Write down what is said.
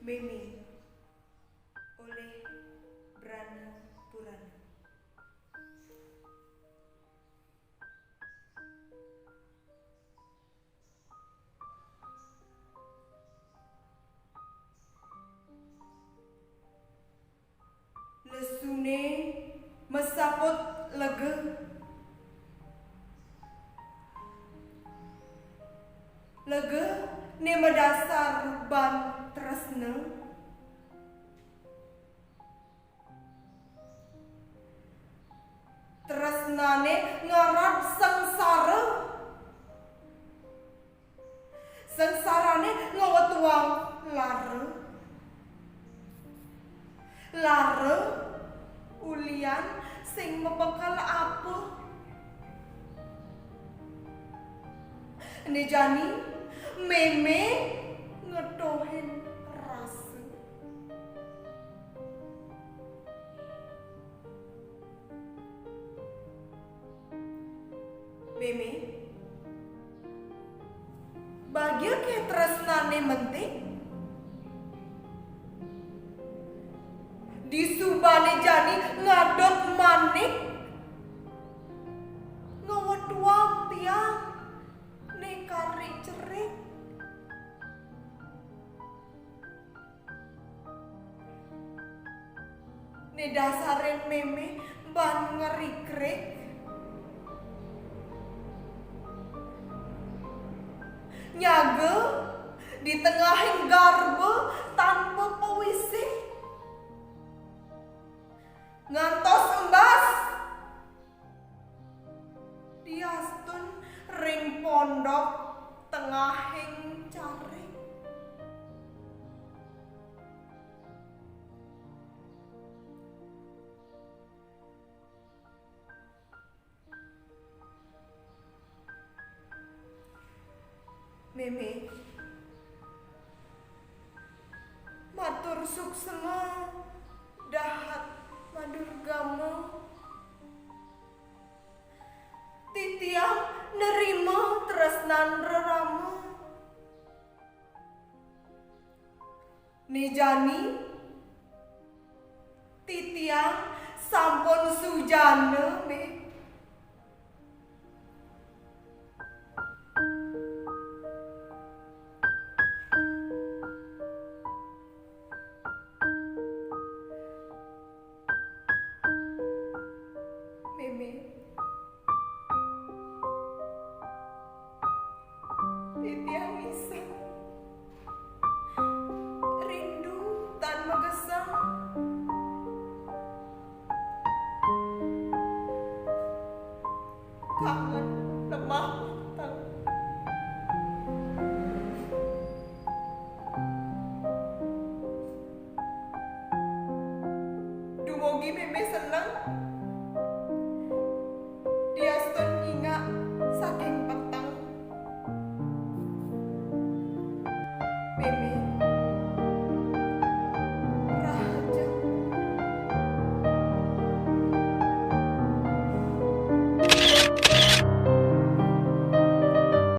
Meme oleh Brana Purana. Lesune mesaput lega, lega ne medasar ban tresna, tresnane ngarat sengsara, sengsarane ngawatuang lara, lara ulian sing mebekal apa ne jani meme ngetohin rasa. Meme bagia ke tresnane menting disubane jani ngadot manik ngawetuang tiang ne kari cerik. Ne dasarin meme ban ngerikrek, nyaga di tengahing garba tanpa puisi, ngantos embas diastun ring pondok tengahing caring. Meme matur suksema dahat madurgama, titiang nerima tresnan rerama, nejani titiang sampun sujana me. Titiang isa rindu tan megesang, kangen lemah tang. Dumugi meme seneng diastun nyingak saking petang. Meme